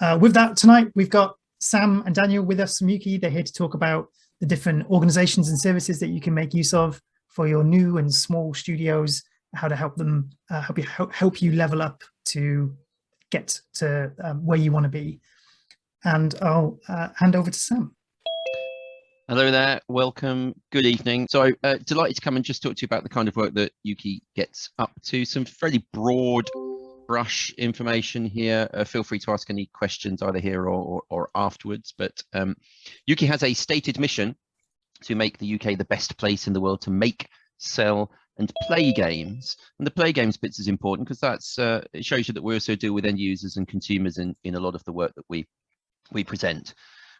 With that, tonight we've got Sam and Daniel with us from UKIE. They're here to talk about the different organizations and services that you can make use of for your new and small studios, how to help them help you level up to get to where you want to be. And I'll hand over to Sam. Hello there, welcome, good evening. So delighted to come and just talk to you about the kind of work that UKIE gets up to. Some fairly broad brush information here. Feel free to ask any questions either here or afterwards. But UKIE has a stated mission to make the UK the best place in the world to make, sell and play games. And the play games bits is important because that's it shows you that we also deal with end users and consumers in a lot of the work that we present.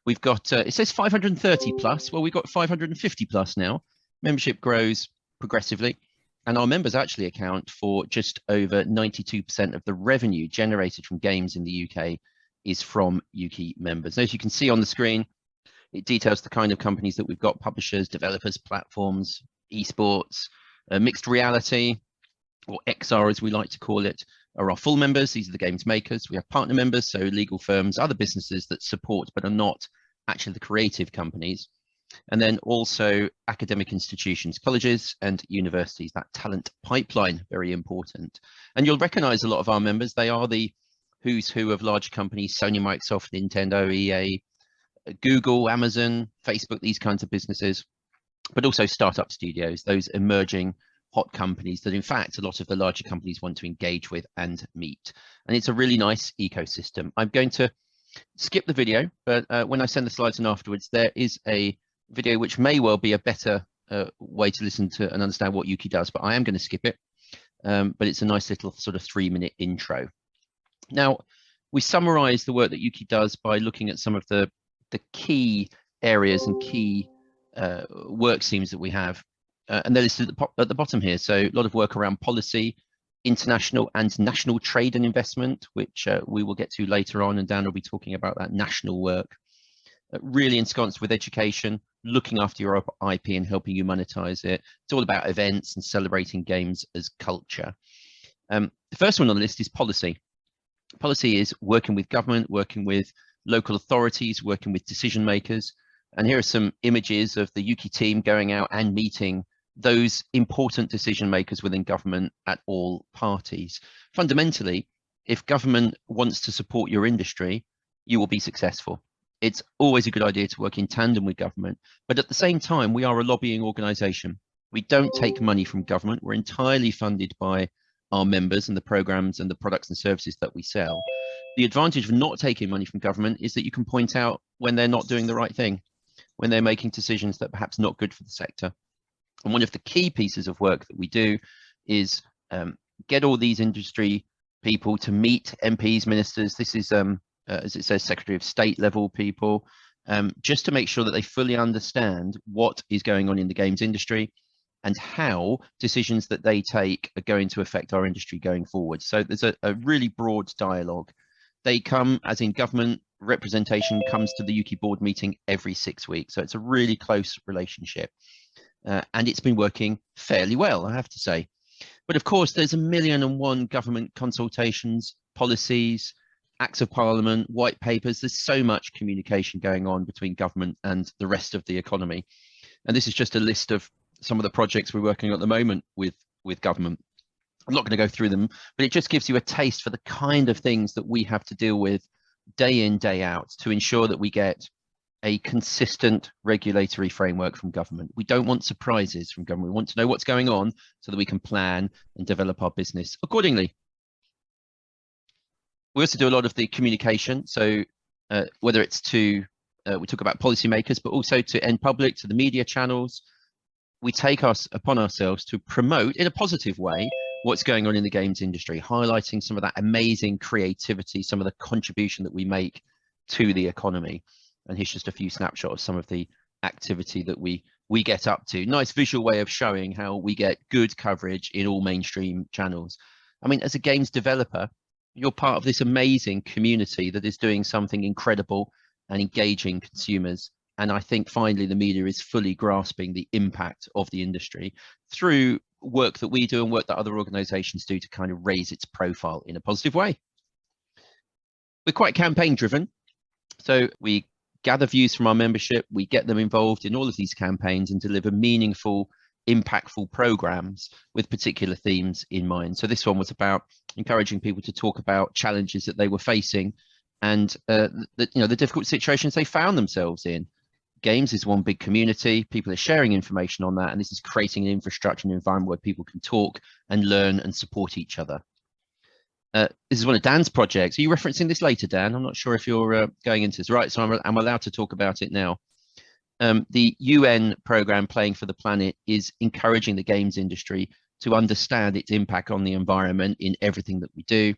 We've got, it says 530 plus. Well, we've got 550 plus now. Membership grows progressively. And our members actually account for just over 92% of the revenue generated from games in the UK is from UKIE members. As you can see on the screen, it details the kind of companies that we've got: publishers, developers, platforms, esports, mixed reality, or XR as we like to call it, are our full members. These are the games makers. We have partner members, so legal firms, other businesses that support but are not actually the creative companies. And then also academic institutions, colleges and universities, that talent pipeline, very important. And you'll recognize a lot of our members. They are the who's who of large companies: Sony, Microsoft, Nintendo, EA, Google, Amazon, Facebook, these kinds of businesses, but also startup studios, those emerging hot companies that in fact a lot of the larger companies want to engage with and meet. And it's a really nice ecosystem. I'm going to skip the video, but when I send the slides in afterwards, there is a video which may well be a better way to listen to and understand what UKIE does, but I am going to skip it. But it's a nice little sort of 3-minute intro. Now, we summarize the work that UKIE does by looking at some of the key areas and key work streams that we have. And they're listed at the bottom here. So a lot of work around policy, international and national trade and investment, which we will get to later on, and Dan will be talking about that national work. Really ensconced with education, looking after your IP and helping you monetize it. It's all about events and celebrating games as culture. The first one on the list is policy. Policy is working with government, working with local authorities, working with decision makers. And here are some images of the UKIE team going out and meeting those important decision makers within government at all parties. Fundamentally, if government wants to support your industry, you will be successful. It's always a good idea to work in tandem with government, but at the same time, we are a lobbying organization. We don't take money from government. We're entirely funded by our members and the programs and the products and services that we sell. The advantage of not taking money from government is that you can point out when they're not doing the right thing, when they're making decisions that are perhaps not good for the sector. And one of the key pieces of work that we do is get all these industry people to meet MPs, ministers. This is, as it says, Secretary of State level people, just to make sure that they fully understand what is going on in the games industry and how decisions that they take are going to affect our industry going forward. So there's a really broad dialogue. They come, as in government representation comes to the UKIE board meeting every 6 weeks. So it's a really close relationship. And it's been working fairly well, I have to say. But of course, there's 1,000,001 government consultations, policies, acts of parliament, white papers. There's so much communication going on between government and the rest of the economy. And this is just a list of some of the projects we're working on at the moment with government. I'm not going to go through them, but it just gives you a taste for the kind of things that we have to deal with day in, day out to ensure that we get a consistent regulatory framework from government. We don't want surprises from government. We want to know what's going on so that we can plan and develop our business accordingly. We also do a lot of the communication. So whether it's to, we talk about policymakers, but also to end public, to the media channels, we take us upon ourselves to promote in a positive way what's going on in the games industry, highlighting some of that amazing creativity, some of the contribution that we make to the economy. And here's just a few snapshots of some of the activity that we get up to. Nice visual way of showing how we get good coverage in all mainstream channels. I mean, as a games developer, you're part of this amazing community that is doing something incredible and engaging consumers. And I think finally the media is fully grasping the impact of the industry through work that we do and work that other organizations do to kind of raise its profile in a positive way. We're quite campaign driven. So we gather views from our membership, we get them involved in all of these campaigns and deliver meaningful, impactful programs with particular themes in mind. So this one was about encouraging people to talk about challenges that they were facing and the difficult situations they found themselves in. Games is one big community. People are sharing information on that, and this is creating an infrastructure and environment where people can talk and learn and support each other. This is one of Dan's projects. Are you referencing this later, Dan? I'm not sure if you're going into this. Right, so I'm allowed to talk about it now. The UN program Playing for the Planet is encouraging the games industry to understand its impact on the environment in everything that we do.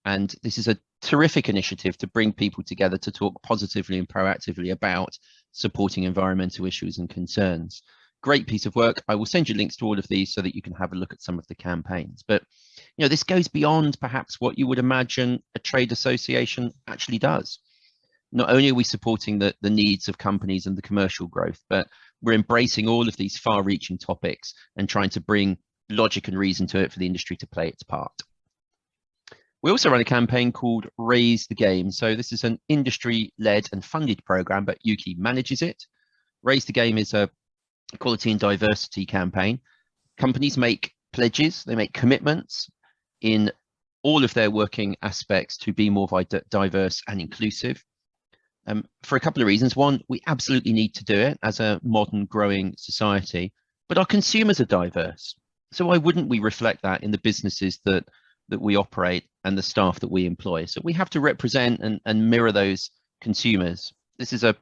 And this is a terrific initiative to bring people together to talk positively and proactively about supporting environmental issues and concerns. Great piece of work. I will send you links to all of these so that you can have a look at some of the campaigns. But this goes beyond perhaps what you would imagine a trade association actually does. Not only are we supporting the needs of companies and the commercial growth, but we're embracing all of these far-reaching topics and trying to bring logic and reason to it for the industry to play its part. We also run a campaign called Raise the Game. So this is an industry-led and funded program, but UKIE manages it. Raise the Game is a equality and diversity campaign. Companies make pledges, they make commitments in all of their working aspects to be more diverse and inclusive. For a couple of reasons. One, we absolutely need to do it as a modern growing society, but our consumers are diverse. So why wouldn't we reflect that in the businesses that we operate and the staff that we employ? So we have to represent and mirror those consumers. This is a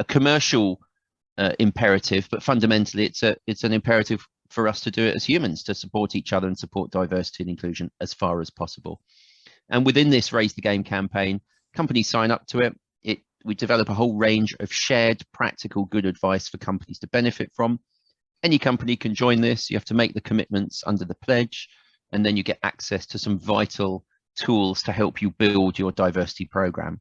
commercial imperative, but fundamentally it's an imperative for us to do it as humans, to support each other and support diversity and inclusion as far as possible. And within this Raise the Game campaign, companies sign up to it. We develop a whole range of shared practical good advice for companies to benefit from. Any company can join this. You have to make the commitments under the pledge, and then you get access to some vital tools to help you build your diversity program.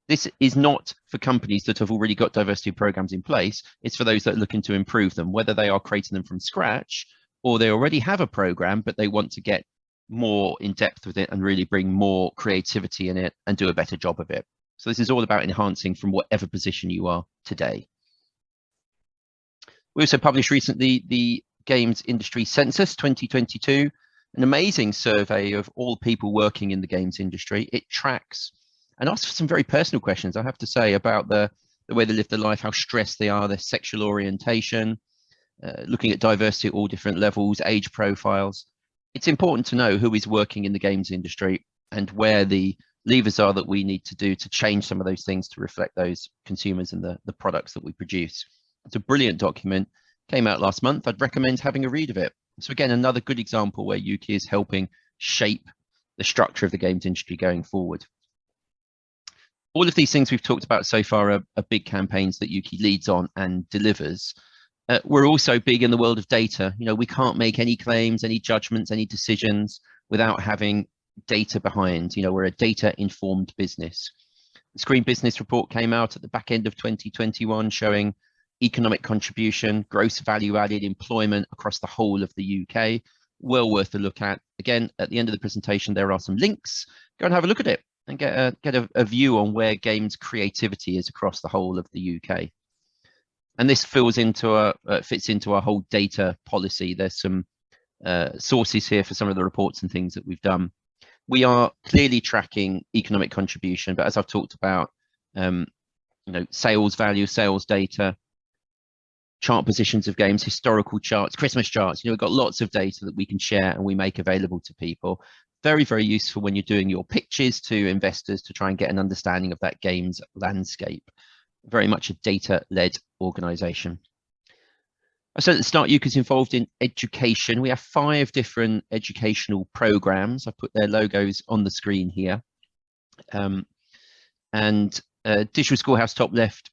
This is not for companies that have already got diversity programs in place. It's for those that are looking to improve them, whether they are creating them from scratch or they already have a program, but they want to get more in depth with it and really bring more creativity in it and do a better job of it. So this is all about enhancing from whatever position you are today. We also published recently the Games Industry Census 2022, an amazing survey of all people working in the games industry. It tracks and asks for some very personal questions, I have to say, about the way they live their life, how stressed they are, their sexual orientation, looking at diversity at all different levels, age profiles. It's important to know who is working in the games industry and where the levers are that we need to do to change some of those things to reflect those consumers and the products that we produce. It's a brilliant document, came out last month. I'd recommend having a read of it. So again, another good example where UKIE is helping shape the structure of the games industry going forward. All of these things we've talked about so far are big campaigns that UKIE leads on and delivers. We're also big in the world of data. We can't make any claims, any judgments, any decisions without having data behind. We're a data-informed business. The Screen Business Report came out at the back end of 2021 showing economic contribution, gross value added, employment across the whole of the UK. Well worth a look at. Again, at the end of the presentation, there are some links. Go and have a look at it and get a view on where games creativity is across the whole of the UK. And this fits into our whole data policy. There's some sources here for some of the reports and things that we've done. We are clearly tracking economic contribution, but as I've talked about, sales value, sales data, chart positions of games, historical charts, Christmas charts. We've got lots of data that we can share and we make available to people. Very, very useful when you're doing your pitches to investors to try and get an understanding of that games landscape. Very much a data-led organization. I said at the start, UKIE is involved in education. We have 5 different educational programs. I've put their logos on the screen here. Digital Schoolhouse top left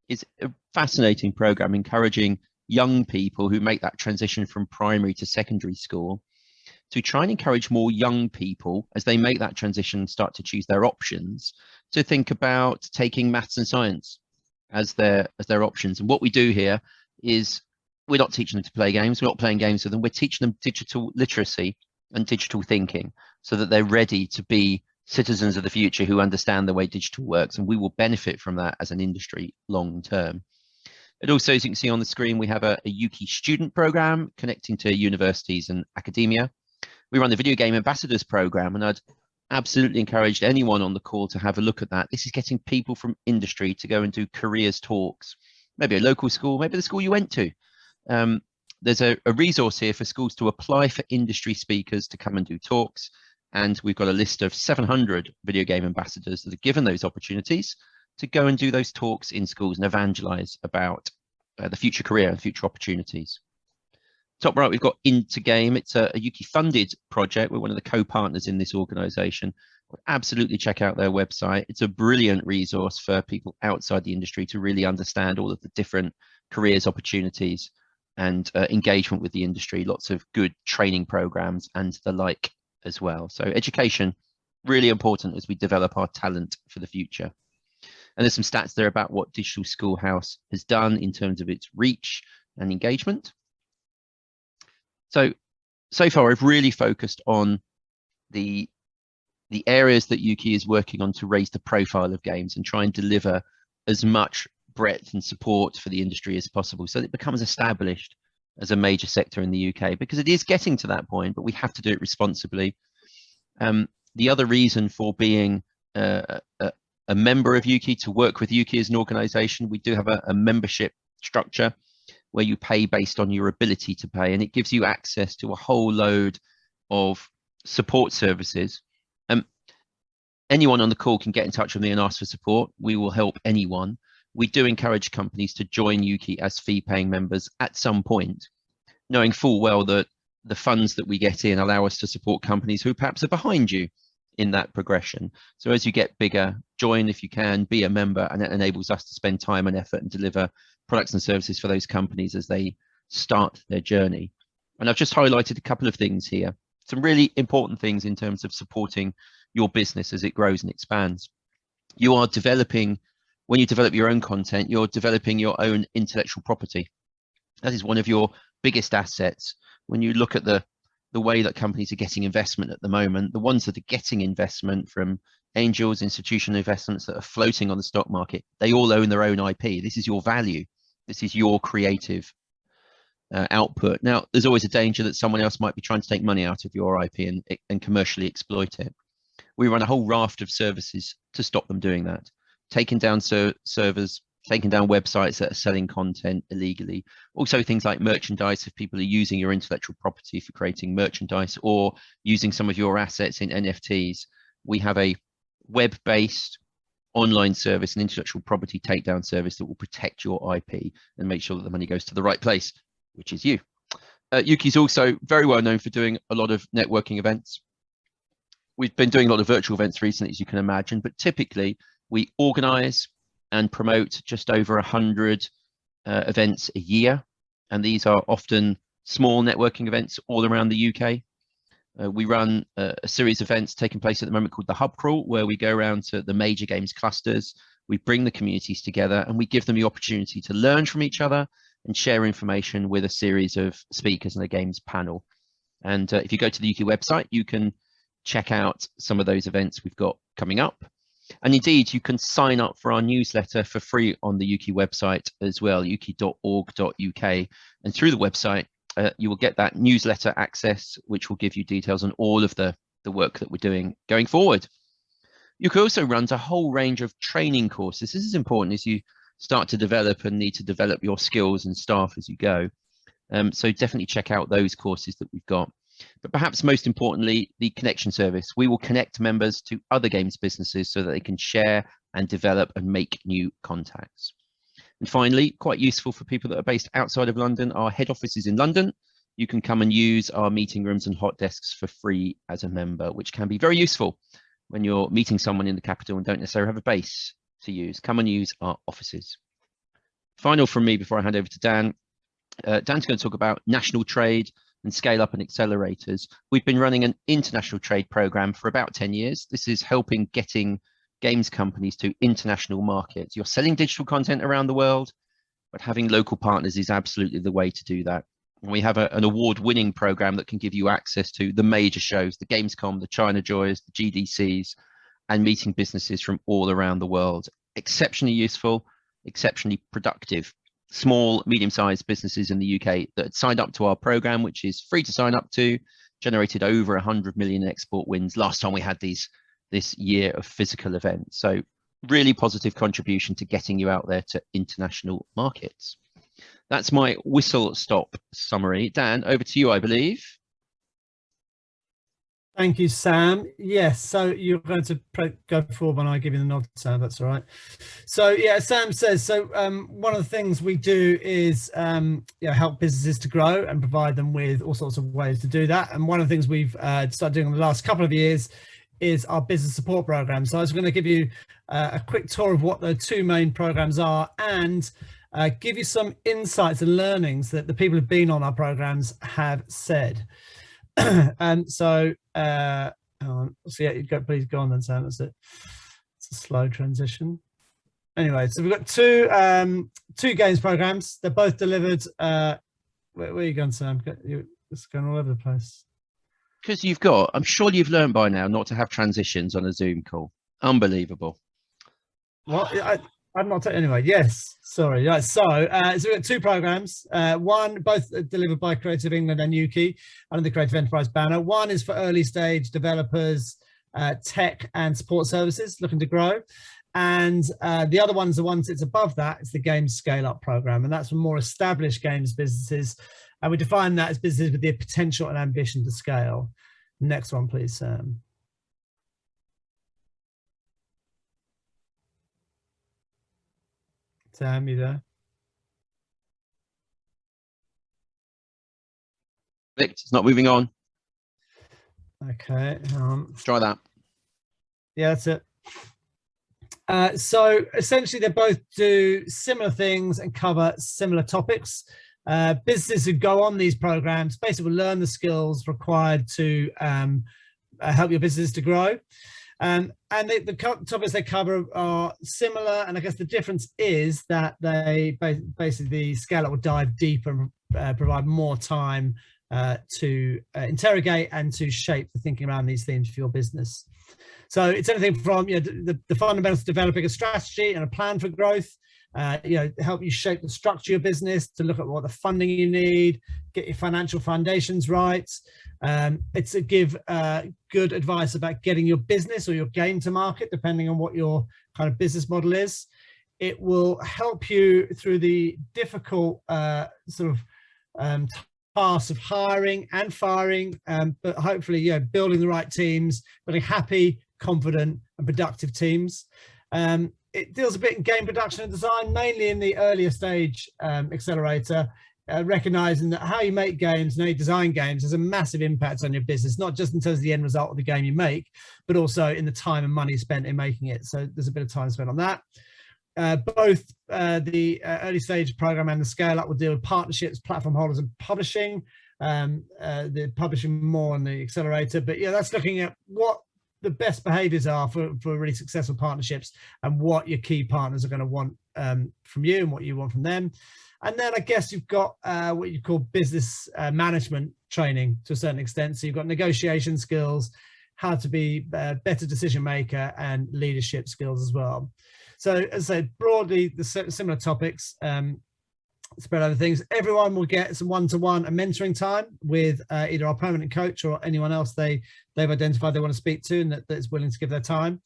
is a fascinating program encouraging young people who make that transition from primary to secondary school to try and encourage more young people as they make that transition and start to choose their options to think about taking maths and science as their options. And what we do here is we're not teaching them to play games. We're not playing games with them. We're teaching them digital literacy and digital thinking so that they're ready to be citizens of the future who understand the way digital works, and we will benefit from that as an industry long term. It also, as you can see on the screen, we have a UKIE student program connecting to universities and academia. We run the Video Game Ambassadors program, and I'd absolutely encourage anyone on the call to have a look at that. This is getting people from industry to go and do careers talks, maybe a local school, maybe the school you went to. There's a resource here for schools to apply for industry speakers to come and do talks. And we've got a list of 700 video game ambassadors that are given those opportunities to go and do those talks in schools and evangelize about the future career and future opportunities. Top right, we've got Intergame. It's a UKIE funded project. We're one of the co-partners in this organization. Absolutely check out their website. It's a brilliant resource for people outside the industry to really understand all of the different careers, opportunities, and engagement with the industry. Lots of good training programs and the like as well. So education, really important as we develop our talent for the future. And there's some stats there about what Digital Schoolhouse has done in terms of its reach and engagement. So far, I've really focused on the areas that UKIE is working on to raise the profile of games and try and deliver as much breadth and support for the industry as possible so that it becomes established as a major sector in the UK, because it is getting to that point, but we have to do it responsibly. The other reason for being a member of UKIE, to work with UKIE as an organization, we do have a membership structure where you pay based on your ability to pay, and it gives you access to a whole load of support services. Anyone on the call can get in touch with me and ask for support. We will help anyone. We do encourage companies to join UKIE as fee-paying members at some point, knowing full well that the funds that we get in allow us to support companies who perhaps are behind you in that progression. So as you get bigger, join if you can, be a member, and it enables us to spend time and effort and deliver products and services for those companies as they start their journey. And I've just highlighted a couple of things here, some really important things in terms of supporting your business as it grows and expands. You are developing, when you develop your own content, you're developing your own intellectual property. That is one of your biggest assets. When you look at the way that companies are getting investment at the moment, the ones that are getting investment from angels, institutional investments that are floating on the stock market, they all own their own IP. This is your value. This is your creative output. Now, there's always a danger that someone else might be trying to take money out of your IP and commercially exploit it. We run a whole raft of services to stop them doing that. Taking down servers, taking down websites that are selling content illegally. Also things like merchandise, if people are using your intellectual property for creating merchandise or using some of your assets in NFTs. We have a web-based online service, an intellectual property takedown service that will protect your IP and make sure that the money goes to the right place, which is you. UKIE is also very well known for doing a lot of networking events. We've been doing a lot of virtual events recently, as you can imagine, but typically we organize and promote just over 100 events a year. And these are often small networking events all around the UK. We run a series of events taking place at the moment called the Hub Crawl, where we go around to the major games clusters. We bring the communities together and we give them the opportunity to learn from each other and share information with a series of speakers and a games panel. And if you go to the UKIE website, you can check out some of those events we've got coming up. And indeed, you can sign up for our newsletter for free on the UKIE website as well, ukie.org.uk. And through the website, you will get that newsletter access, which will give you details on all of the work that we're doing going forward. UKIE also runs a whole range of training courses. This is important as you start to develop and need to develop your skills and staff as you go. So definitely check out those courses that we've got. But perhaps most importantly, the connection service. We will connect members to other games businesses so that they can share and develop and make new contacts. And finally, quite useful for people that are based outside of London, our head office is in London. You can come and use our meeting rooms and hot desks for free as a member, which can be very useful when you're meeting someone in the capital and don't necessarily have a base to use. Come and use our offices. Final from me before I hand over to Dan. Dan's going to talk about national trade and scale up and accelerators. We've been running an international trade program for about 10 years. This is helping getting games companies to international markets. You're selling digital content around the world, but having local partners is absolutely the way to do that. And we have an award-winning program that can give you access to the major shows, the Gamescom, the China Joys, the GDCs, and meeting businesses from all around the world. Exceptionally useful, exceptionally productive. Small, medium-sized businesses in the UK that had signed up to our program, which is free to sign up to, generated over 100 million export wins last time we had this year of physical events. So really positive contribution to getting you out there to international markets. That's my whistle-stop summary. Dan, over to you, I believe. Thank you, Sam. Yes, so you're going to go forward when I give you the nod, Sam. That's all right. So yeah, Sam says, so one of the things we do is help businesses to grow and provide them with all sorts of ways to do that. And one of the things we've started doing in the last couple of years is our business support program. So I was going to give you a quick tour of what the two main programs are and give you some insights and learnings that the people who've been on our programs have said. And so please go on then, Sam. That's it. It's a slow transition. Anyway, so we've got two games programs. They're both delivered. Where are you going, Sam? It's going all over the place. Because I'm sure you've learned by now not to have transitions on a Zoom call. Unbelievable. Well, I'm not anyway. Yes, sorry. Right, so we've got two programs. Both delivered by Creative England and UKIE under the Creative Enterprise banner. One is for early stage developers, tech and support services looking to grow, and the other one's the one that's above that. It's the Games Scale Up program, and that's for more established games businesses. And we define that as businesses with the potential and ambition to scale. Next one, please, Sam. Sam, you there? It's not moving on. Okay, Let's try that. Yeah, that's it. So essentially, they both do similar things and cover similar topics. Businesses who go on these programs basically will learn the skills required to help your business to grow. And the topics they cover are similar, and I guess the difference is that they basically the Scale Up will dive deeper and provide more time to interrogate and to shape the thinking around these themes for your business. So it's anything from the fundamentals of developing a strategy and a plan for growth, help you shape the structure of your business, to look at what the funding you need, get your financial foundations right. It's to give good advice about getting your business or your game to market, depending on what your kind of business model is. It will help you through the difficult tasks of hiring and firing, but hopefully, building the right teams, building happy, confident and productive teams. It deals a bit in game production and design, mainly in the earlier stage accelerator, recognizing that how you make games and how you design games has a massive impact on your business, not just in terms of the end result of the game you make, but also in the time and money spent in making it. So there's a bit of time spent on that. Both the early stage program and the Scale Up will deal with partnerships, platform holders and publishing. The publishing more on the accelerator, but that's looking at what the best behaviors are for really successful partnerships and what your key partners are going to want from you and what you want from them. And then I guess you've got what you call business management training to a certain extent. So you've got negotiation skills, how to be a better decision maker and leadership skills as well. So as I said, broadly, the similar topics spread over things. Everyone will get some one-to-one and mentoring time with either our permanent coach or anyone else they've identified they want to speak to and that's willing to give their time.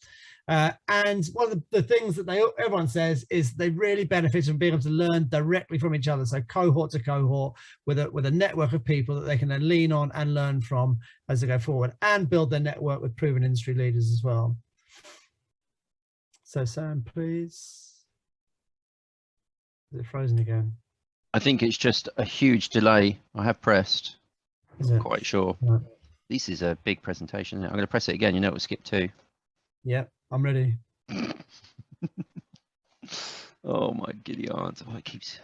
And one of the things that everyone says is they really benefit from being able to learn directly from each other. So cohort to cohort with a network of people that they can then lean on and learn from as they go forward, and build their network with proven industry leaders as well. So Sam, please. Is it frozen again? I think it's just a huge delay. I have pressed. Is it? Quite sure. Right. This is a big presentation. I'm going to press it again. It will skip too. Yeah, I'm ready. Oh my giddy aunt. Oh, it keeps.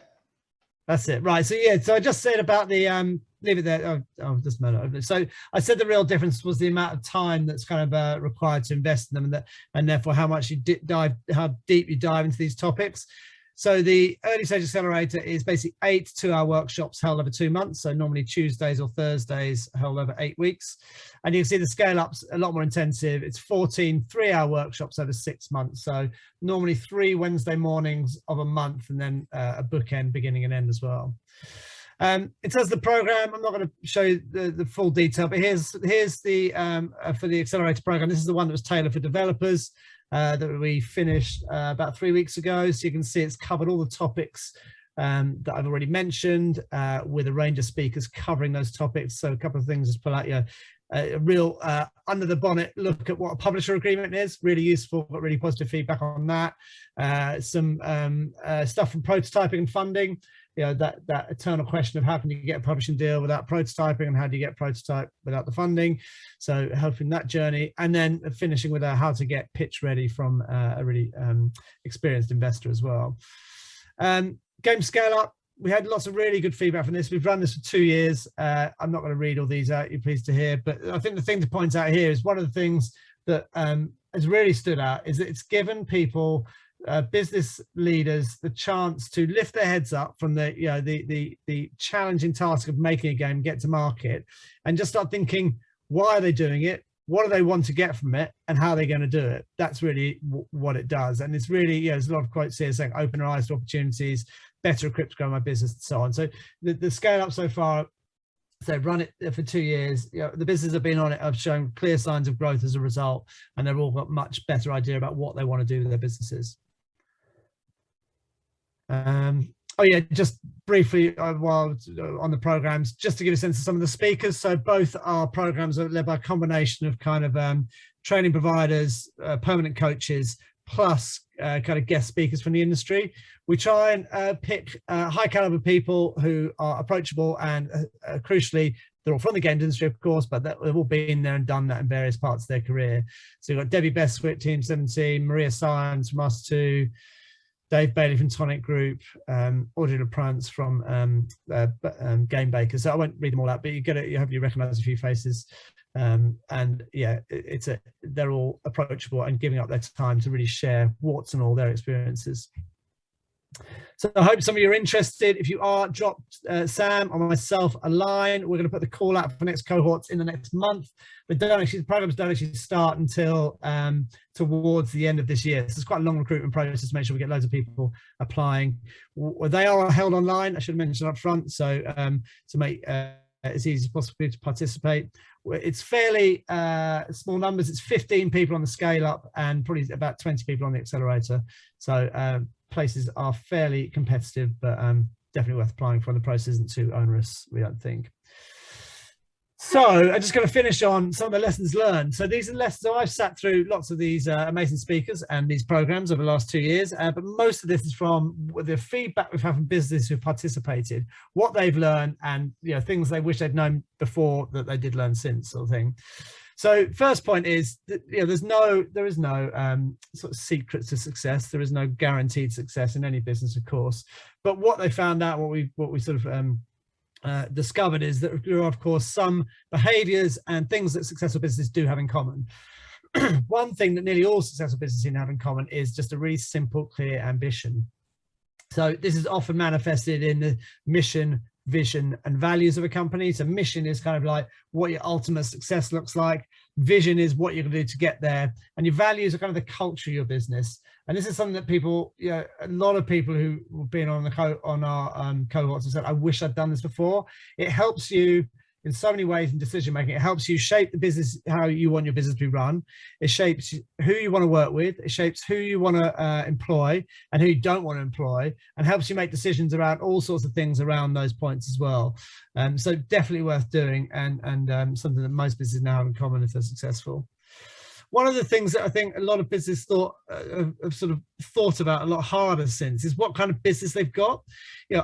That's it. Right. So yeah. So I just said about the leave it there. Oh, just a minute. So I said the real difference was the amount of time that's kind of required to invest in them, and therefore how much you how deep you dive into these topics. So the early stage accelerator is basically 8 2-hour workshops held over 2 months. So normally Tuesdays or Thursdays held over 8 weeks. And you can see the scale up's a lot more intensive. It's 14 3-hour workshops over 6 months. So normally 3 Wednesday mornings of a month, and then a bookend, beginning and end as well. In terms of the program, I'm not going to show you the full detail, but here's the for the accelerator program. This is the one that was tailored for developers that we finished about 3 weeks ago. So you can see it's covered all the topics that I've already mentioned, with a range of speakers covering those topics. So a couple of things to pull out, a real under the bonnet look at what a publisher agreement is, really useful, got really positive feedback on that. Some stuff from prototyping and funding, that eternal question of how can you get a publishing deal without prototyping, and how do you get prototype without the funding. So helping that journey, and then finishing with how to get pitch ready from a really experienced investor as well. Game scale up, we had lots of really good feedback from this. We've run this for 2 years. I'm not going to read all these out, you're pleased to hear, but I think the thing to point out here is one of the things that has really stood out is that it's given people, business leaders, the chance to lift their heads up from the challenging task of making a game, get to market, and just start thinking, why are they doing it? What do they want to get from it, and how are they going to do it? That's really what it does. And it's really, there's a lot of quotes here saying, open our eyes to opportunities, better equipped to grow my business, and so on. So the scale up so far, they've run it for 2 years. The businesses have been on it, have shown clear signs of growth as a result, and they've all got much better idea about what they want to do with their businesses. Oh yeah, just briefly while on the programs, just to give a sense of some of the speakers. So both our programs are led by a combination of kind of training providers, permanent coaches, plus kind of guest speakers from the industry. We try and pick high caliber people who are approachable, and crucially, they're all from the games industry, of course, but they've all been there and done that in various parts of their career. So you've got Debbie Bestwick, Team 17, Maria Symes from Us 2, Dave Bailey from Tonic Group, Audrey LaPrance from Game Bakers. So I won't read them all out, but you hopefully recognise a few faces. And yeah, they're all approachable and giving up their time to really share warts and all their experiences. So I hope some of you are interested. If you are, drop Sam or myself a line. We're going to put the call out for next cohorts in the next month. But the programs don't actually start until towards the end of this year. So it's quite a long recruitment process to make sure we get loads of people applying. They are held online, I should mention up front, so to make as easy as possible to participate. It's fairly small numbers. It's 15 people on the scale up and probably about 20 people on the accelerator. So places are fairly competitive, but definitely worth applying for. The process isn't too onerous, we don't think. So I'm just going to finish on some of the lessons learned. So these are lessons. So I've sat through lots of these amazing speakers and these programs over the last 2 years, but most of this is from the feedback we've had from businesses who've participated, what they've learned, and things they wish they'd known before that they did learn since, sort of thing. So first point is that there is no sort of secret to success. There is no guaranteed success in any business, of course. But what they found out, what we sort of discovered, is that there are, of course, some behaviors and things that successful businesses do have in common. One thing that nearly all successful businesses have in common is just a really simple, clear ambition. So this is often manifested in the mission, vision, and values of a company. So mission is kind of like what your ultimate success looks like. Vision is what you're going to do to get there, and your values are kind of the culture of your business. And this is something that people, a lot of people who have been on our cohorts have said, I wish I'd done this before. It helps you in so many ways in decision making. It helps you shape the business, how you want your business to be run. It shapes who you want to work with. It shapes who you want to employ and who you don't want to employ, and helps you make decisions around all sorts of things around those points as well. So definitely worth doing, and something that most businesses now have in common if they're successful. One of the things that I think a lot of businesses have sort of thought about a lot harder since is what kind of business they've got.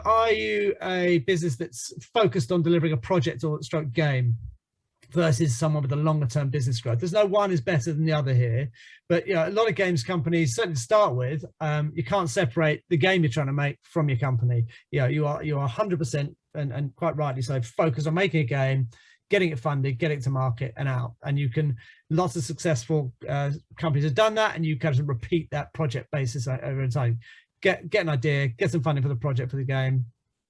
Are you a business that's focused on delivering a project or stroke game versus someone with a longer term business growth? There's no one is better than the other here, but a lot of games companies, certainly to start with, you can't separate the game you're trying to make from your company. You are 100%, and quite rightly so, focused on making a game, getting it funded, getting it to market and out. And lots of successful companies have done that, and you kind of repeat that project basis over time. get an idea, get some funding for the project, for the game,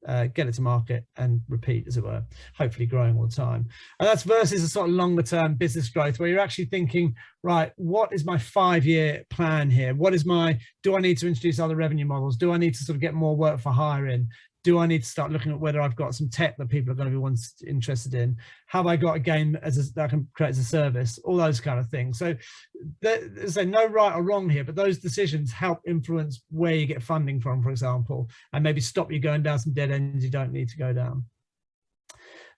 get it to market and repeat, as it were, hopefully growing all the time. And that's versus a sort of longer term business growth where you're actually thinking, right, what is my 5-year plan here? Do I need to introduce other revenue models? Do I need to sort of get more work for hire in? Do I need to start looking at whether I've got some tech that people are going to be interested in? Have I got a game that I can create as a service? All those kind of things. So there's no right or wrong here, but those decisions help influence where you get funding from, for example, and maybe stop you going down some dead ends you don't need to go down.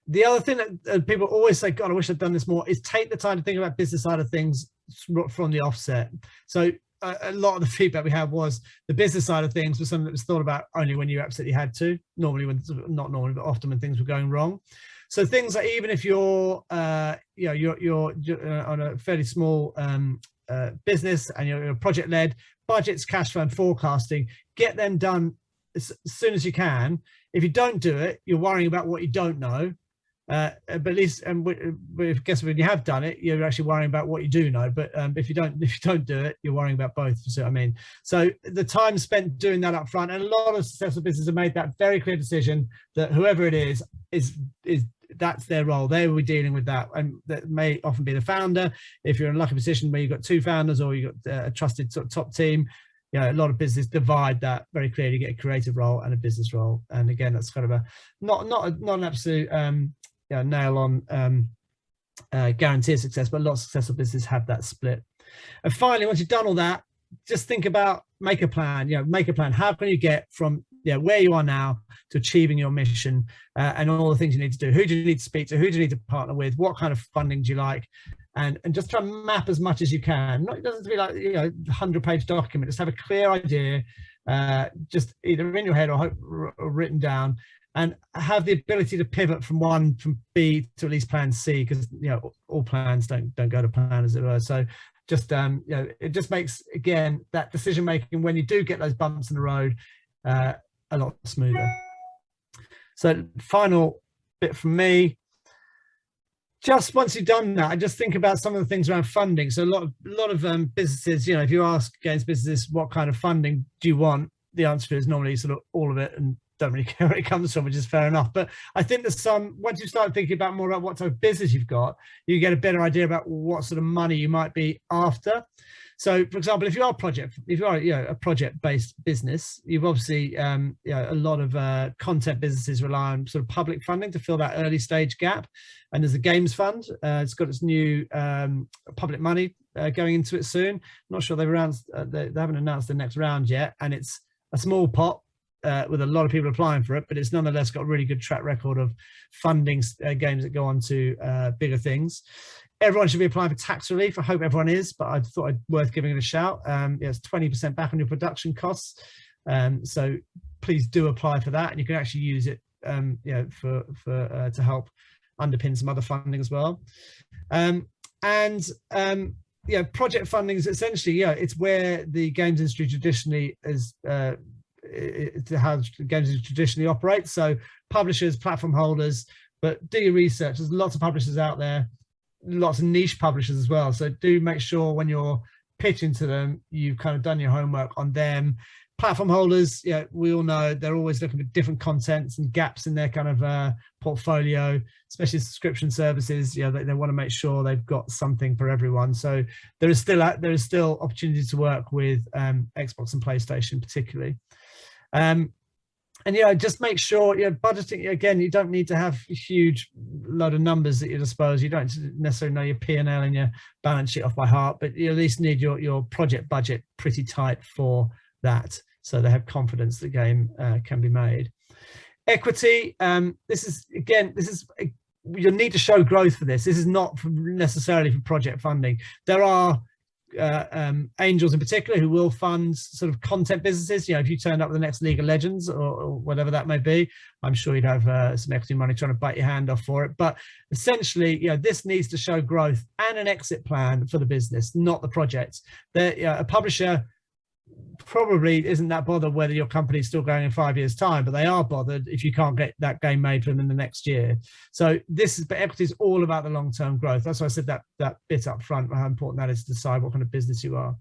The other thing that people always say, God, I wish I'd done this more, is take the time to think about business side of things from the offset. So a lot of the feedback we had was the business side of things was something that was thought about only when you absolutely had to, not normally, but often when things were going wrong. So things like, even if you're you're on a fairly small business and you're project led, budgets, cash flow and forecasting, get them done as soon as you can. If you don't do it, you're worrying about what you don't know. But at least, I guess when you have done it, you're actually worrying about what you do know. But if you don't do it, you're worrying about both. You see what I mean? So the time spent doing that up front, and a lot of successful businesses have made that very clear decision that whoever it is that's their role. They will be dealing with that, and that may often be the founder. If you're in a lucky position where you've got 2 founders or you've got a trusted sort of top team, you know, a lot of businesses divide that very clearly. You get a creative role and a business role, and again, that's kind of a not an absolute nail on guarantee of success, but a lot of successful businesses have that split. And finally, once you've done all that, just think about, make a plan. Make a plan. How can you get from where you are now to achieving your mission, and all the things you need to do? Who do you need to speak to? Who do you need to partner with? What kind of funding do you like? And just try and map as much as you can. It doesn't have to be like a 100-page document. Just have a clear idea, just either in your head or written down, and have the ability to pivot from B to at least plan C, because all plans don't go to plan, as it were. So just it just makes, again, that decision making when you do get those bumps in the road a lot smoother. So final bit from me, just once you've done that, I just think about some of the things around funding. So a lot of businesses, if you ask against businesses what kind of funding do you want, the answer is normally sort of all of it, and don't really care where it comes from, which is fair enough. But I think there's once you start thinking about more about what type of business you've got, you get a better idea about what sort of money you might be after. So, for example, if you are a project-based business, you've obviously a lot of content businesses rely on sort of public funding to fill that early stage gap. And there's the Games Fund. It's got its new public money going into it soon. I'm not sure they haven't announced the next round yet, and it's a small pot with a lot of people applying for it, but it's nonetheless got a really good track record of funding games that go on to bigger things. Everyone should be applying for tax relief. I hope everyone is, but I thought it worth giving it a shout. It's 20% back on your production costs. So please do apply for that, and you can actually use it to help underpin some other funding as well. Project funding is essentially, it's where the games industry traditionally is how the games industry traditionally operates. So publishers, platform holders, but do your research. There's lots of publishers out there, lots of niche publishers as well. So do make sure when you're pitching to them, you've kind of done your homework on them. Platform holders, we all know they're always looking for different contents and gaps in their kind of portfolio, especially subscription services. They want to make sure they've got something for everyone. So there is still opportunity to work with Xbox and PlayStation particularly. And just make sure budgeting, again, you don't need to have a huge load of numbers at your disposal. You don't necessarily know your P&L and your balance sheet off by heart, but you at least need your project budget pretty tight for that, so they have confidence the game can be made. Equity, this is you'll need to show growth for this. This is not necessarily for project funding. There are angels in particular who will fund sort of content businesses. If you turned up with the next League of Legends or whatever that may be, I'm sure you'd have some equity money trying to bite your hand off for it. But essentially, this needs to show growth and an exit plan for the business, not the project. A publisher probably isn't that bothered whether your company is still going in 5 years' time, but they are bothered if you can't get that game made for them in the next year. So but equity is all about the long-term growth. That's why I said that bit up front, how important that is to decide what kind of business you are.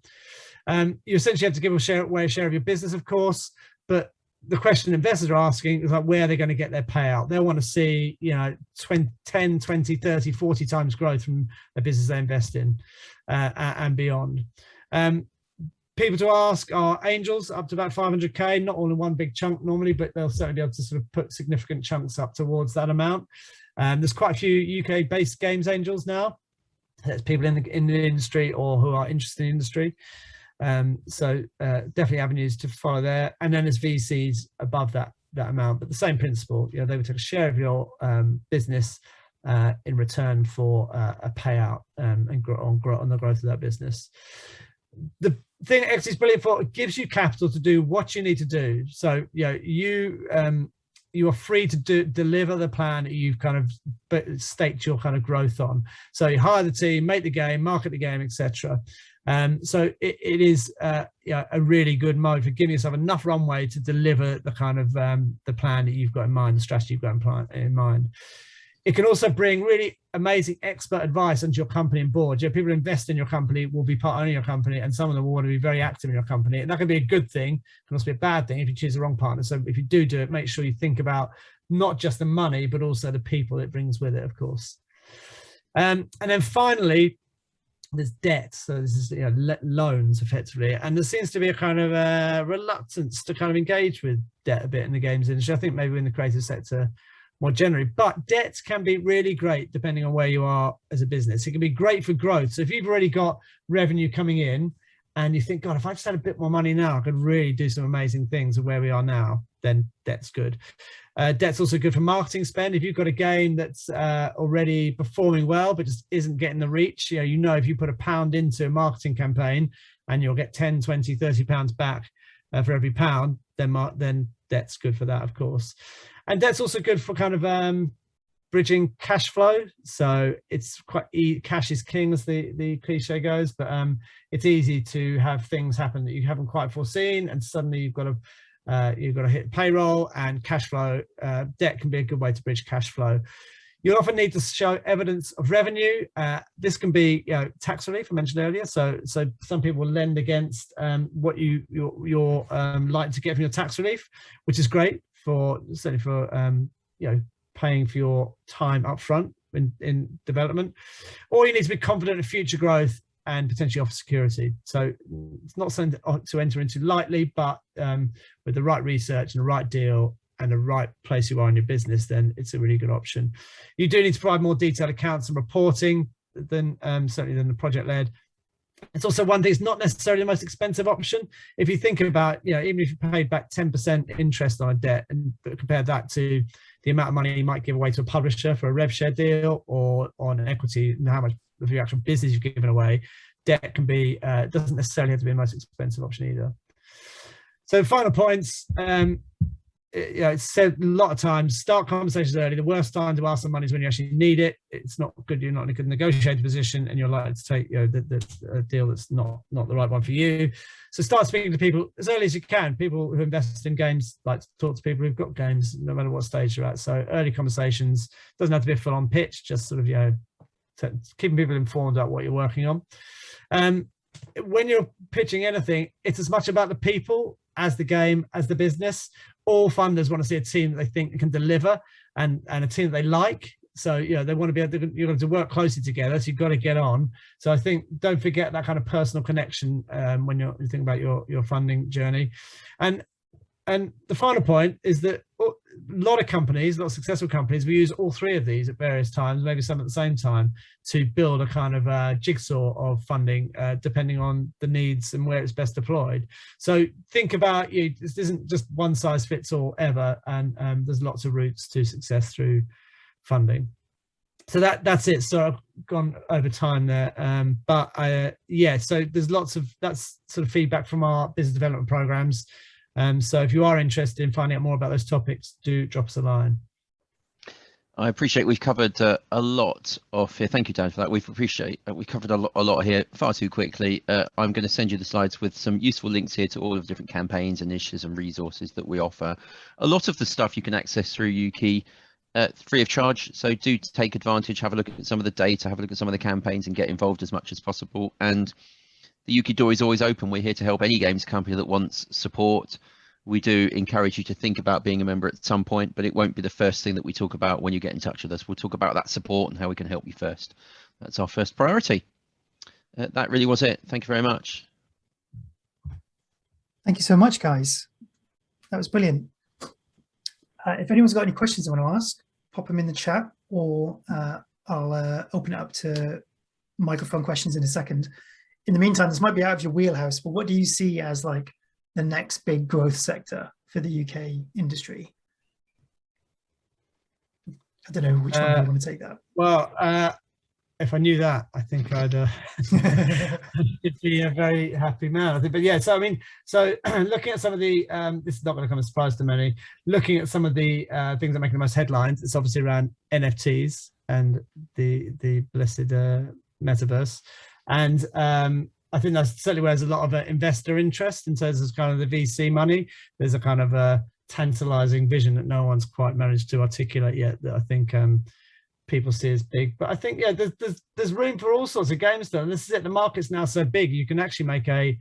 You essentially have to give away a share of your business, of course, but the question investors are asking is like, where are they going to get their payout? They'll want to see, 10, 20, 30, 40 times growth from the business they invest in and beyond. People to ask are angels up to about 500k, not all in one big chunk normally, but they'll certainly be able to sort of put significant chunks up towards that amount. There's quite a few UK-based games angels now. There's people in the industry or who are interested in the industry. So definitely avenues to follow there. And then there's VCs above that amount, but the same principle. They would take a share of your business in return for a payout and on the growth of that business. The thing equity is brilliant for, it gives you capital to do what you need to do. So you are free to deliver the plan that you've kind of staked your kind of growth on. So you hire the team, make the game, market the game, etc. So it is a really good mode for giving yourself enough runway to deliver the kind of the plan that you've got in mind, the strategy you've got in mind. It can also bring really amazing expert advice onto your company and board. People who invest in your company will be part owner of your company, and some of them will want to be very active in your company. And that can be a good thing, can also be a bad thing if you choose the wrong partner. So if you do it, make sure you think about not just the money, but also the people it brings with it, of course. And then finally, there's debt. So this is loans effectively, and there seems to be a kind of reluctance to kind of engage with debt a bit in the games industry. I think maybe in the creative sector more generally, but debt can be really great depending on where you are as a business. It can be great for growth. So if you've already got revenue coming in and you think, God, if I just had a bit more money now, I could really do some amazing things of where we are now, then debt's good. Debt's also good for marketing spend. If you've got a game that's already performing well but just isn't getting the reach, if you put £1 into a marketing campaign and you'll get 10, 20, 30 pounds back for every pound, then debt's good for that, of course. And debt's also good for kind of bridging cash flow. So it's quite cash is king, as the cliche goes, but it's easy to have things happen that you haven't quite foreseen, and suddenly you've got to hit payroll and cash flow. Debt can be a good way to bridge cash flow. You often need to show evidence of revenue. This can be tax relief, I mentioned earlier. So some people will lend against what you're like to get from your tax relief, which is great certainly for paying for your time up front in development. Or you need to be confident in future growth and potentially offer security. So it's not something to enter into lightly, but with the right research and the right deal and the right place you are in your business, then it's a really good option. You do need to provide more detailed accounts and reporting than certainly than the project led. It's also one thing, it's not necessarily the most expensive option. If you think about, even if you paid back 10% interest on a debt and compare that to the amount of money you might give away to a publisher for a rev share deal or on an equity, and how much of your actual business you've given away, debt can be, doesn't necessarily have to be the most expensive option either. So final points, it's said a lot of times, start conversations early. The worst time to ask for money is when you actually need it. It's not good. You're not in a good negotiating position, and you're likely to take the deal that's not the right one for you. So start speaking to people as early as you can. People who invest in games like to talk to people who've got games, no matter what stage you're at. So early conversations, doesn't have to be a full-on pitch, just sort of keeping people informed about what you're working on. When you're pitching anything, it's as much about the people as the game, as the business. All funders want to see a team that they think can deliver and a team that they like. So, they want to be able to, you're going to work closely together. So you've got to get on. So I think don't forget that kind of personal connection when you think about your funding journey. And the final point is that a lot of successful companies, we use all three of these at various times, maybe some at the same time, to build a kind of jigsaw of funding, depending on the needs and where it's best deployed. So think about, this isn't just one size fits all ever, and there's lots of routes to success through funding. So that's it. So I've gone over time there, so there's that's sort of feedback from our business development programs. So if you are interested in finding out more about those topics, do drop us a line. I appreciate we've covered a lot of here. Thank you, Dan, for that. We covered a lot here far too quickly. I'm going to send you the slides with some useful links here to all of the different campaigns, initiatives and resources that we offer. A lot of the stuff you can access through UKIE free of charge. So do take advantage, have a look at some of the data, have a look at some of the campaigns and get involved as much as possible. And the UKIE door is always open. We're here to help any games company that wants support. We do encourage you to think about being a member at some point, but it won't be the first thing that we talk about when you get in touch with us. We'll talk about that support and how we can help you first. That's our first priority. That really was it. Thank you very much. Thank you so much, guys. That was brilliant. If anyone's got any questions they want to ask, pop them in the chat, or I'll open it up to microphone questions in a second. In the meantime, this might be out of your wheelhouse, but what do you see as like the next big growth sector for the UK industry? I don't know which one of you want to take that. Well, if I knew that, I think I'd be a very happy man, I think. But yeah, so I mean, so looking at some of the, this is not going to come as a surprise to many, looking at some of the things that make the most headlines, it's obviously around NFTs and the blessed metaverse. And I think that's certainly where there's a lot of investor interest in terms of kind of the VC money. There's a kind of a tantalizing vision that no one's quite managed to articulate yet, that I think people see as big. But I think, yeah, there's room for all sorts of games though. And this is it, the market's now so big, you can actually make a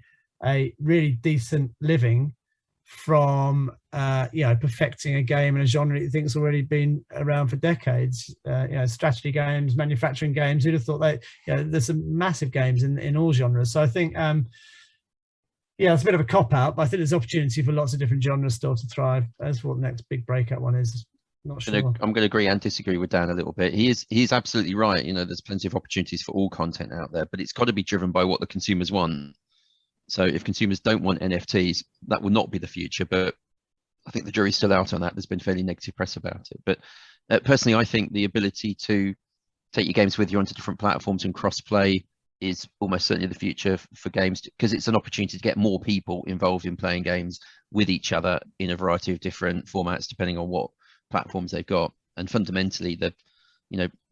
really decent living from perfecting a game and a genre that you think's already been around for decades. Strategy games, manufacturing games. Who'd have thought that? There's some massive games in all genres. So I think it's a bit of a cop out, but I think there's opportunity for lots of different genres still to thrive. As what the next big breakout one is. Not sure. I'm going to agree and disagree with Dan a little bit. He's absolutely right. There's plenty of opportunities for all content out there, but it's got to be driven by what the consumers want. So if consumers don't want NFTs, that will not be the future. But I think the jury's still out on that. There's been fairly negative press about it. But personally, I think the ability to take your games with you onto different platforms and cross-play is almost certainly the future for games, because it's an opportunity to get more people involved in playing games with each other in a variety of different formats, depending on what platforms they've got. And fundamentally,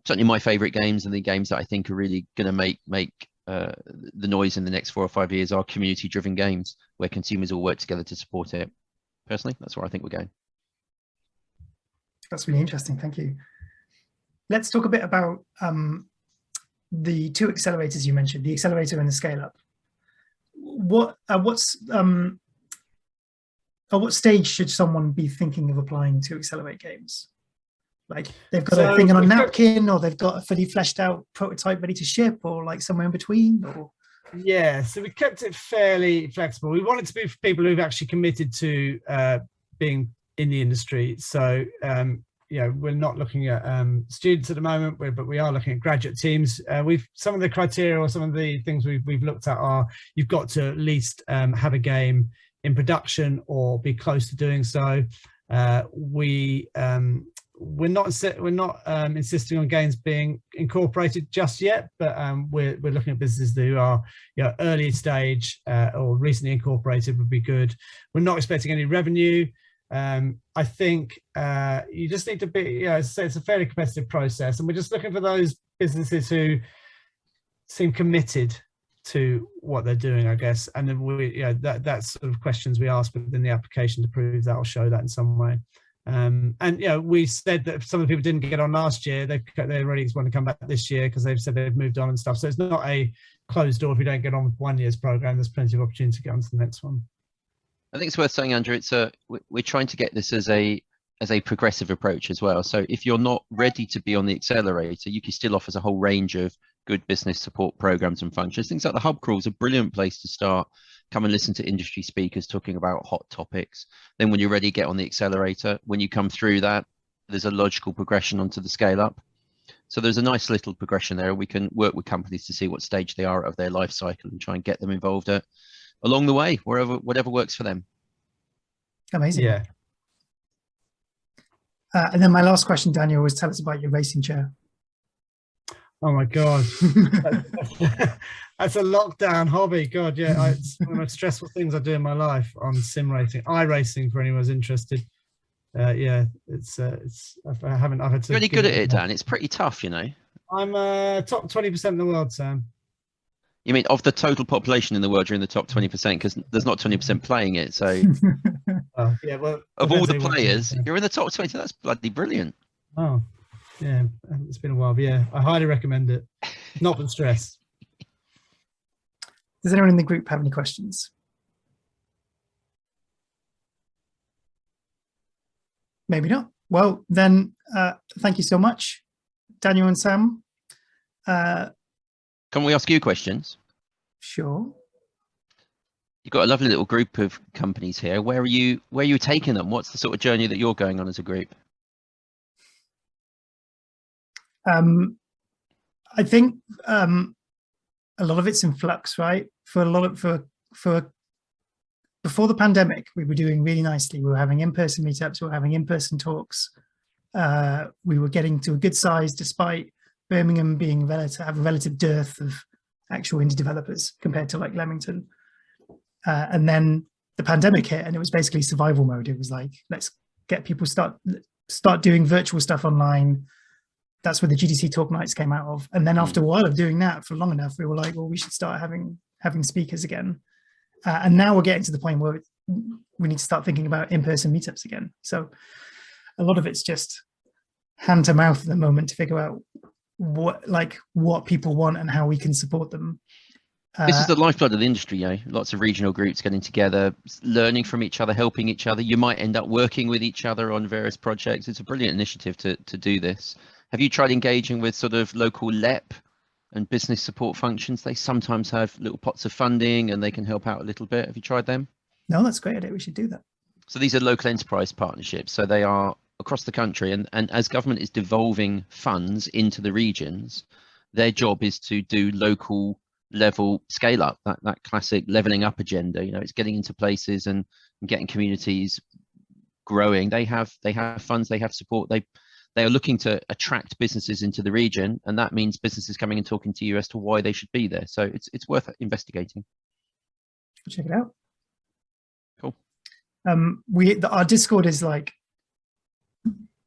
certainly my favorite games and the games that I think are really going to make the noise in the next 4 or 5 years are community-driven games where consumers all work together to support it. Personally, that's where I think we're going. That's really interesting. Thank you. Let's talk a bit about the two accelerators you mentioned, the accelerator and the scale up. At what stage should someone be thinking of applying to accelerate games? Like they've got a thing on a napkin, or they've got a fully fleshed out prototype ready to ship, or like somewhere in between? Or yeah, so we kept it fairly flexible. We wanted to be for people who've actually committed to being in the industry. So we're not looking at students at the moment, but we are looking at graduate teams. Some of the criteria or some of the things we've looked at are you've got to at least have a game in production or be close to doing so. We're not insisting on games being incorporated just yet, but we're looking at businesses who are early stage or recently incorporated would be good. We're not expecting any revenue. I think you just need to be, it's a fairly competitive process, and we're just looking for those businesses who seem committed to what they're doing, I guess. And then that's sort of questions we ask within the application to prove that or show that in some way. And we said that if some of the people didn't get on last year, they already want to come back this year because they've said they've moved on and stuff. So it's not a closed door. If you don't get on with 1 year's program, there's plenty of opportunity to get on to the next one. I think it's worth saying, Andrew, we're trying to get this as a progressive approach as well. So if you're not ready to be on the accelerator, UKIE still offers a whole range of good business support programs and functions. Things like the hub crawl is a brilliant place to start. Come and listen to industry speakers talking about hot topics. Then when you're ready, get on the accelerator. When you come through that, there's a logical progression onto the scale up. So there's a nice little progression there. We can work with companies to see what stage they are of their life cycle and try and get them involved along the way, whatever works for them. Amazing. Yeah. And then my last question, Daniel, was tell us about your racing chair. Oh my God. That's a lockdown hobby. God, yeah. It's one of the most stressful things I do in my life on sim racing. iRacing for anyone who's interested. I've had to. You're really good at it, Dan. It's pretty tough, I'm top 20% in the world, Sam. You mean of the total population in the world, you're in the top 20%, because there's not 20% playing it. So yeah, well, of all the players, you're in the top 20. That's bloody brilliant. Oh, yeah. It's been a while, but yeah, I highly recommend it. Not with stress. Does anyone in the group have any questions? Maybe not. Well, then, thank you so much, Daniel and Sam. Can we ask you questions? Sure. You've got a lovely little group of companies here. Where are you taking them? What's the sort of journey that you're going on as a group? I think a lot of it's in flux, right? For before the pandemic, we were doing really nicely. We were having in-person meetups, we were having in-person talks. We were getting to a good size despite Birmingham being have a relative dearth of actual indie developers compared to like Leamington. And then the pandemic hit and it was basically survival mode. It was like, let's get people start doing virtual stuff online. That's where the GDC talk nights came out of. And then after a while of doing that for long enough, we were like, well, we should start having speakers again. And now we're getting to the point where we need to start thinking about in-person meetups again. So a lot of it's just hand to mouth at the moment to figure out what people want and how we can support them. This is the lifeblood of the industry, you know, lots of regional groups getting together, learning from each other, helping each other. You might end up working with each other on various projects. It's a brilliant initiative to do this. Have you tried engaging with sort of local LEP and business support functions? They sometimes have little pots of funding and they can help out a little bit. Have you tried them? No, that's a great idea. We should do that. So these are local enterprise partnerships. So they are across the country. And as government is devolving funds into the regions, their job is to do local level scale up, that classic leveling up agenda. You know, it's getting into places and getting communities growing. They have funds, they have support. They are looking to attract businesses into the region, and that means businesses coming and talking to you as to why they should be there. So it's worth investigating. Check it out. Cool. Our Discord is like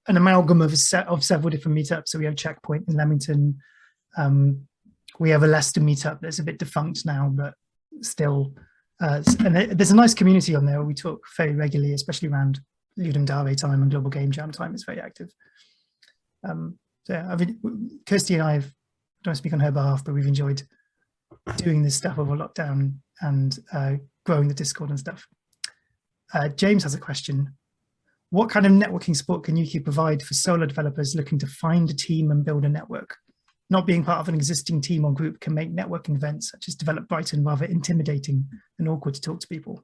an amalgam of several different meetups. So we have Checkpoint in Leamington. We have a Leicester meetup that's a bit defunct now, but still. And there's a nice community on there. We talk very regularly, especially around Ludum Dare time and Global Game Jam time. It's very active. So yeah, I mean, Kirsty and I don't speak on her behalf, but we've enjoyed doing this stuff over lockdown and growing the Discord and stuff. James has a question. What kind of networking support can UKIE provide for solo developers looking to find a team and build a network? Not being part of an existing team or group can make networking events such as Develop Brighton rather intimidating and awkward to talk to people.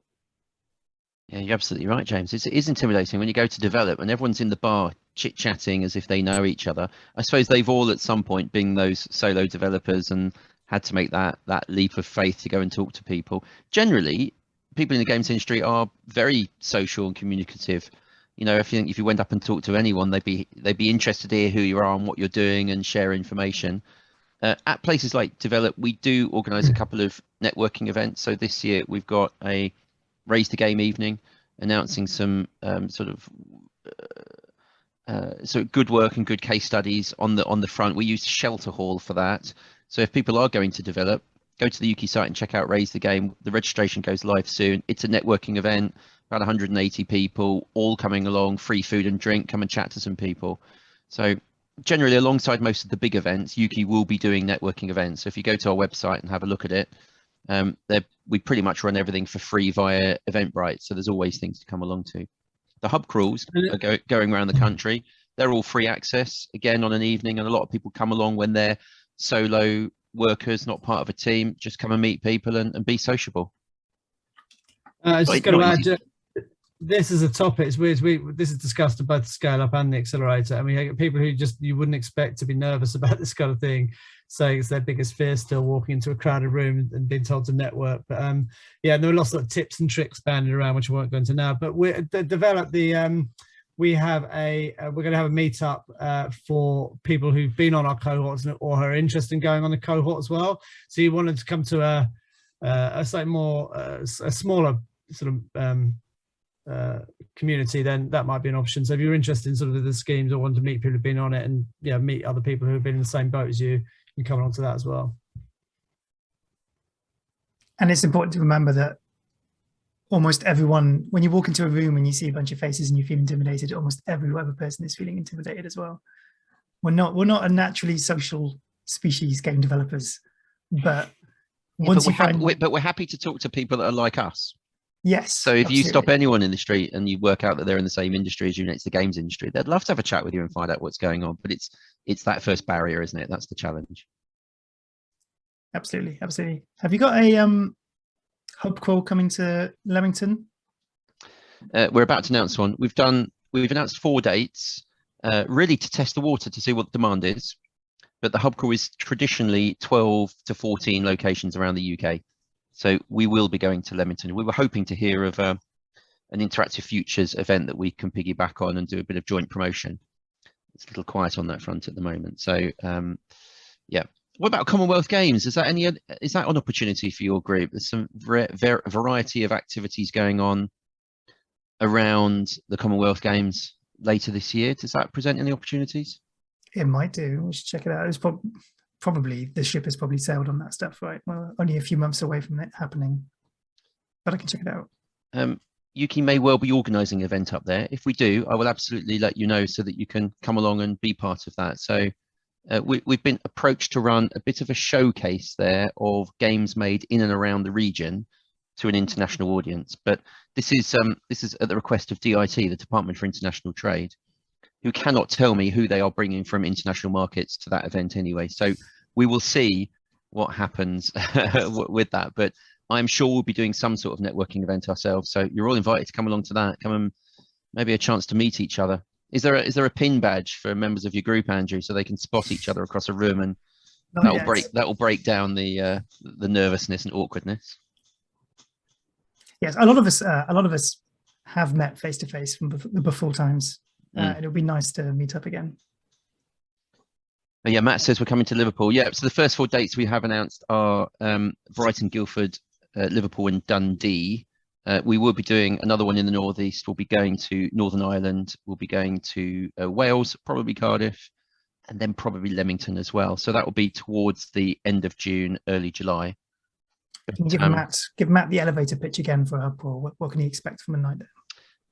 Yeah, you're absolutely right, James. It is intimidating when you go to develop and everyone's in the bar chit-chatting as if they know each other. I suppose they've all at some point been those solo developers and had to make that leap of faith to go and talk to people. Generally, people in the games industry are very social and communicative. You know, if you went up and talked to anyone, they'd be interested to hear who you are and what you're doing and share information. At places like Develop, we do organise a couple of networking events. So this year we've got a Raise the Game evening, announcing some sort of good work and good case studies on the front. We use Shelter Hall for that. So if people are going to Develop, go to the UKIE site and check out Raise the Game. The registration goes live soon. It's a networking event, about 180 people, all coming along, free food and drink, come and chat to some people. So generally, alongside most of the big events, UKIE will be doing networking events. So if you go to our website and have a look at it, we pretty much run everything for free via Eventbrite. So there's always things to come along to. The hub crawls are going around the country. They're all free access, again, on an evening. And a lot of people come along when they're solo workers, not part of a team, just come and meet people and be sociable. I was just going to add, this is a topic. It's weird. This is discussed at both the Scale Up and the Accelerator, and we get people who you wouldn't expect to be nervous about this kind of thing, saying it's their biggest fear still, walking into a crowded room and being told to network. But yeah, there are lots of tips and tricks banded around, which I won't go into now. But we're going to have a meetup for people who've been on our cohorts or who are interested in going on the cohort as well. So you wanted to come to a slightly more a smaller sort of community, then that might be an option. So if you're interested in sort of the schemes or want to meet people who've been on it and meet other people who have been in the same boat as you can come on to that as well. And it's important to remember that almost everyone, when you walk into a room and you see a bunch of faces and you feel intimidated, almost every other person is feeling intimidated as well. We're not a naturally social species, game developers, but once but, you find, but we're happy to talk to people that are like us. yes. So if you stop absolutely. anyone in the street and you work out that they're in the same industry as you, and it's the games industry, they'd love to have a chat with you and find out what's going on. But it's that first barrier, isn't it? That's the challenge. Absolutely, absolutely. Have you got a hub crawl coming to Leamington? We're about to announce one. We've announced 4 dates, really to test the water to see what the demand is. But the hub crawl is traditionally 12 to 14 locations around the UK. So we will be going to Leamington. We were hoping to hear of an Interactive Futures event that we can piggyback on and do a bit of joint promotion. It's a little quiet on that front at the moment. So yeah. What about Commonwealth Games? Is that an opportunity for your group? There's some variety of activities going on around the Commonwealth Games later this year. Does that present any opportunities? It might do. We should check it out. It's probably the ship has probably sailed on that stuff, right? Well, only a few months away from it happening, but I can check it out. UKIE may well be organising an event up there. If we do, I will absolutely let you know so that you can come along and be part of that. So we've been approached to run a bit of a showcase there of games made in and around the region to an international audience. But this is at the request of DIT, the Department for International Trade, who cannot tell me who they are bringing from international markets to that event anyway. So we will see what happens with that. But I'm sure we'll be doing some sort of networking event ourselves. So you're all invited to come along to that. Come and maybe a chance to meet each other. Is there a pin badge for members of your group, Andrew, so they can spot each other across a room, and that will break down the nervousness and awkwardness? Yes, a lot of us have met face to face from the before times. It would be nice to meet up again. But yeah, Matt says we're coming to Liverpool. Yeah, so the first 4 dates we have announced are Brighton, Guildford, Liverpool, and Dundee. We will be doing another one in the northeast. We'll be going to Northern Ireland. We'll be going to Wales, probably Cardiff, and then probably Leamington as well. So that will be towards the end of June, early July. Can you give Matt the elevator pitch again for hub crawl? What can he expect from a night there?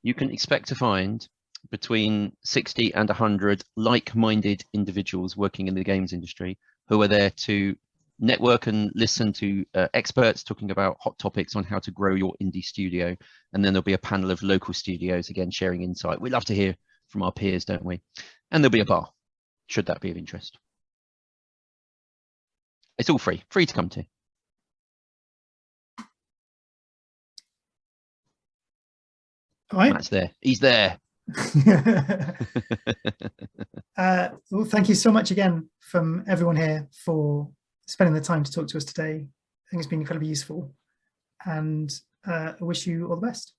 You can expect to find between 60 and 100 like-minded individuals working in the games industry who are there to network and listen to experts talking about hot topics on how to grow your indie studio. And then there'll be a panel of local studios, again, sharing insight. We love to hear from our peers, don't we? And there'll be a bar, should that be of interest. It's all free to come to. All right. Matt's there. He's there. Well, thank you so much again from everyone here for spending the time to talk to us today. I think it's been incredibly useful, and I wish you all the best.